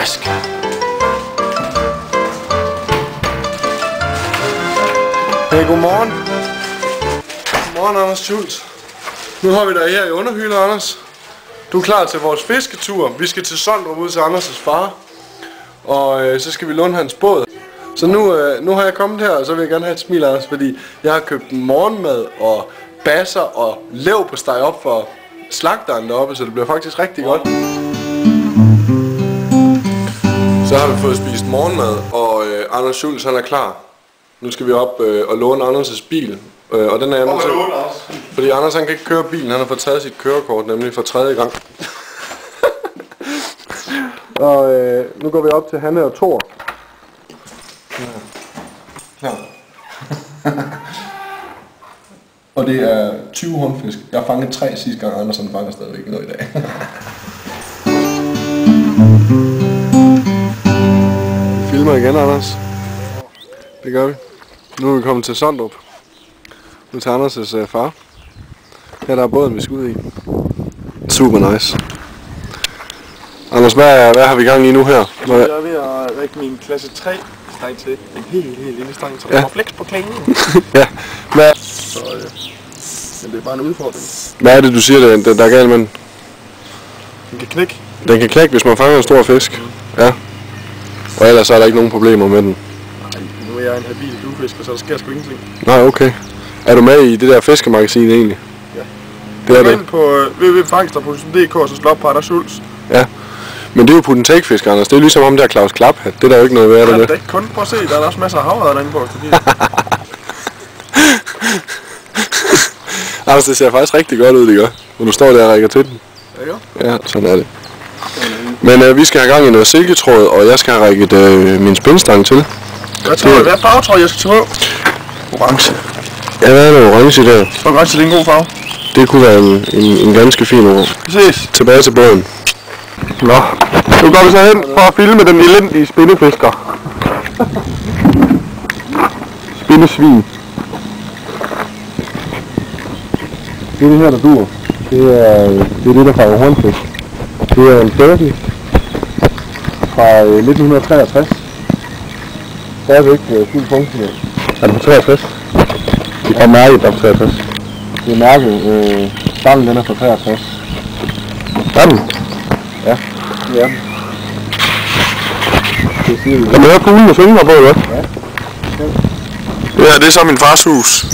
fisk. Hey, godmorgen. Godmorgen, Anders Schultz. Nu har vi dig her i underhylde, Anders. Du er klar til vores fisketur. Vi skal til Sondrup ud til Anders' far. Og så skal vi låne hans båd. Så nu har jeg kommet her, og så vil jeg gerne have et smil, Anders, fordi jeg har købt en morgenmad og basser og leverpostej op for slagteren deroppe, så det bliver faktisk rigtig godt. Så har vi fået spist morgenmad, og Anders Schultz, han er klar. Nu skal vi op og låne Anders' bil, og den er jeg nødt til, fordi Anders han kan ikke køre bilen, han har fået taget sit kørekort, nemlig for 3. gang. Og nu går vi op til Hanne og Thor. Klar. Og det er 20 håndfisk. Jeg har fanget 3 sidste gang, Anders han fanger stadigvæk noget i dag. Vi filmer igen, Anders. Det gør vi. Nu er vi kommet til Sondrup. Nu til Anders' far. Her der er båden, vi skal ud i. Super nice. Anders, hvad har vi gang i nu her? Jeg er ved at række min klasse 3 stang til en helt lille stang, så der får flex på klingen. Ja. Men det er bare en udfordring. hvad er det, du siger, der er galt med den? Den kan knække. Den kan knække, hvis man fanger en stor fisk. Ja. Og ellers er der ikke nogen problemer med den. Nej, nu er jeg en habil duefisker, så der sker sgu ingenting. Nej, okay. Er du med i det der fiskemagasin egentlig? Ja. Det er gå det. ind på www.fangster.dk og så slå op på Anders Schultz. Ja. Men det er jo put and take fisk, Anders. Det er ligesom om der Claus Klaphat. Det er der jo ikke noget værd, Nej, det. det er ikke kun. Prøv at se, der er også masser af havre derinde på. Anders, det ser faktisk rigtig godt ud, det gør. Når du står der og rækker til den. Ja, ja, sådan er det. Men vi skal have gang i noget silketråd, og jeg skal have rækket min spændstang til. Hvad farve tror jeg skal tage? Orange. Ja, hvad er det orange der? Orange, det er en god farve. Det kunne være en ganske fin ord. Præcis. Tilbage til båden. Nå, nu går vi så hen for at filme den elendige spindefisker. Spindesvin. Det er det her, der dur. Det er det, der fanger hornfisk. Det er en Derby fra 1963. Stadigvæk fuld funktionel. Er det på 63? Det er mærket der på 63. Det er mærket. Stangen den er på 63. Er den? Ja, det er den. Kan man høre fuglene synge på, eller hvad? Ja. Ja, det er så min fars hus.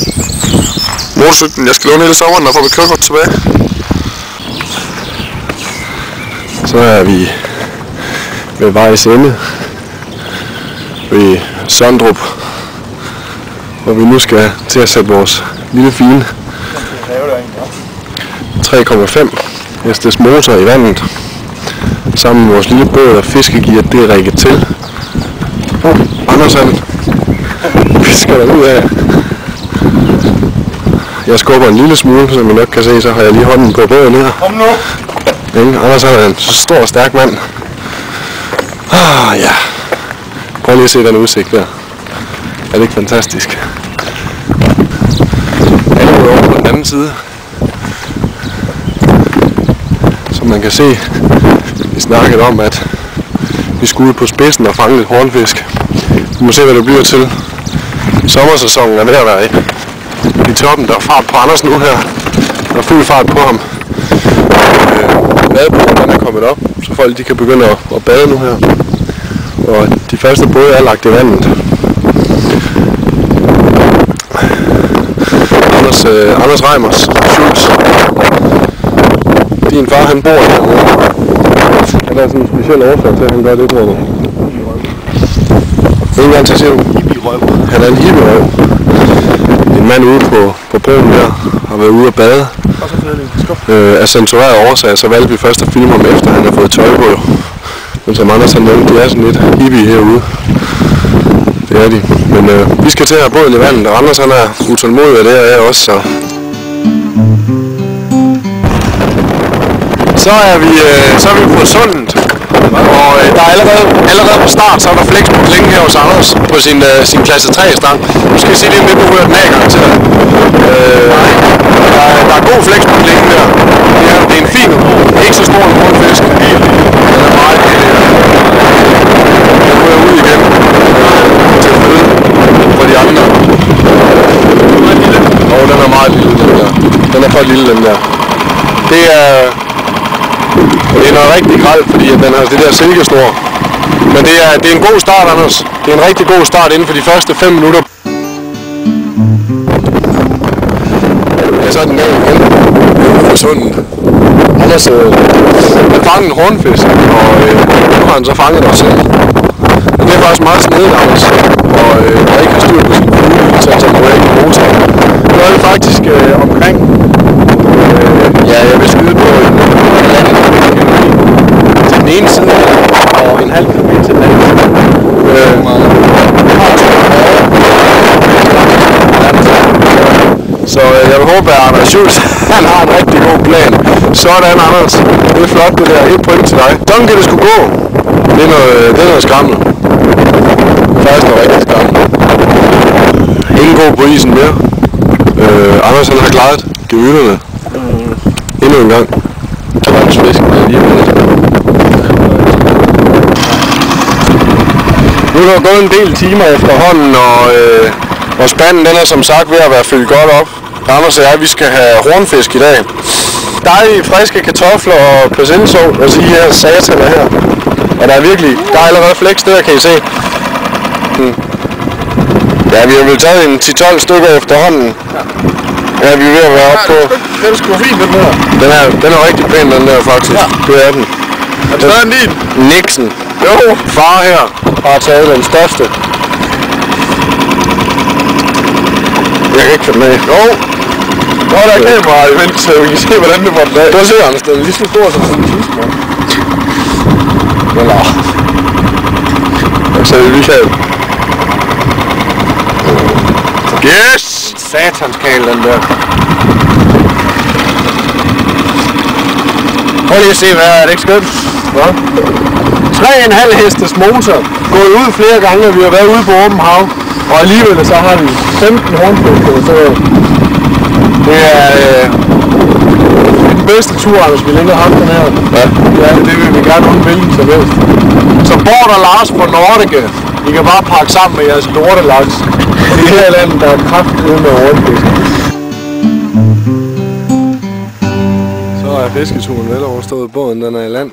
Motorcyklen, jeg skal låne hele sommeren, og få mit kørekort tilbage. Så er vi ved vejs ende ved Sondrup, hvor vi nu skal til at sætte vores lille fine 3,5 hestes motor i vandet. Sammen med vores lille båd og fiskegear, det er rækket til. Anders han fisker der ud af. Jeg skubber en lille smule, som I nok kan se, så har jeg lige hånden på båden her. Kom nu! Anders han er en så stor og stærk mand. Ja. Prøv lige at se den udsigt der. Er det ikke fantastisk? Jeg er over på den anden side. Som man kan se, vi snakkede om, at vi skulle ud på spidsen og fange lidt hornfisk. Vi må se, hvad det bliver til. Sommersæsonen er ved at være i toppen. Der er fart på Anders nu her. Der er fuld fart på ham. Badebroen er kommet op, så folk de kan begynde at bade nu her. Og de første både er lagt i vandet. Anders Reimers Schultz. Din far han bor herude. Han er sådan en speciel årsag til at han gør det, tror du. En gang til siger du. Han er en hippierøv. En mand ude på broen der har været ude at bade. Af censurerede årsager, så valgte vi først at filme ham efter han har fået tøj på. Men som Anders han nævnte, de er sådan lidt hippie herude. Det er de. Men vi skal til at have båden i vandet, og Anders han er utålmodig, og det er jeg også, så. Så er vi på sundet, og der er allerede på start, så er der flex på klingen her hos Anders på sin klasse 3-stang. Nu skal vi se lige, om vi kunne høre den af gang til dig. Der er god flex på klingen der. Det er en fin, ikke så stor en fisk. Den er meget for lille, den der. Det er noget rigtig grelt, fordi at den har det der silkesnor. Men det er en god start, Anders. Det er en rigtig god start inden for de første 5 minutter. Ja, så er den galt igen. Forsvundet. Anders han fangede en hornfisk, og nu har han så fanget dig selv. Men det er faktisk meget snedigt, Anders. Og der ikke har styr på sin fugle, så han må ikke bruge sig. Nu er det faktisk omkring, jeg vil skyde på en til den ene side, og en halv kilometer til den anden side. Så jeg vil håbe, at Anders Schultz, han har en rigtig god plan. Sådan, Anders. Det er flot, det der. 1 point til dig. Sådan kan det sgu gå. Det er noget skræmmende. Faktisk noget rigtig skræmmende. Ingen god på isen mere. Anders, han har klaret gevyderne. Endnu en gang. Trænsfisken er lige med. Nu er der gået en del timer efterhånden, og spanden den er som sagt ved at være fyldt godt op. Anders og jeg, vi skal have hornfisk i dag. Dejlige, friske kartofler og persillesovs, altså de her sataner her. Og der er allerede flæks der, kan I se. Ja, vi har vel taget en 10-12 stykker efterhånden. Ja, vi er ved at være oppe på. Den er sgu fint, den her. Den er rigtig pæn, den der faktisk. Ja. Det er den. Er det større end din? Nixon. Jo. Far her har taget den største. Jeg kan ikke få den af. Jo. Nå, der er kameraet imens, så vi kan se, hvordan det var den af. Du har set, Anders, den er lige så stor som sådan en tidsmål. Eller... Så er det lige her. Yes! Satans kale, den der. Prøv lige at se, hvad er det ikke skønt? Hvad? 3,5 hestes motor. Gået ud flere gange, og vi har været ude på åben hav. Og alligevel så har vi 15 hornfisk, så det er den bedste tur, Anders, vi længe har haft den her. Ja, det vil vi gerne undvælge så bedst. Så Bård og Lars på Nordica, I kan bare pakke sammen med jeres lortelaks. Det her land, der er kraftigt med hornfisk. Så er fisketuren vel overstået. Båden den er i land.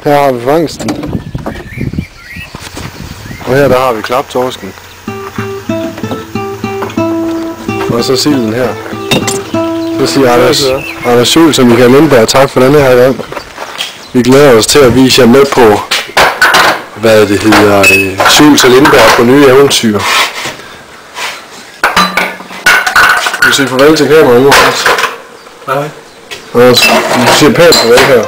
Her har vi fangsten. Og her der har vi klaptorsken. Og så silden her. Så siger Anders Schultz og Michael Lindberg tak for denne her gang. Vi glæder os til at vise jer med på, hvad det hedder, Schultz og Lindberg på nye eventyr. Vi siger farvel til kameraet nu, Anders. Nej. Anders, vi siger pænt farvel her.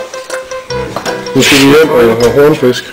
Nu skal vi hjem og have hornfisk.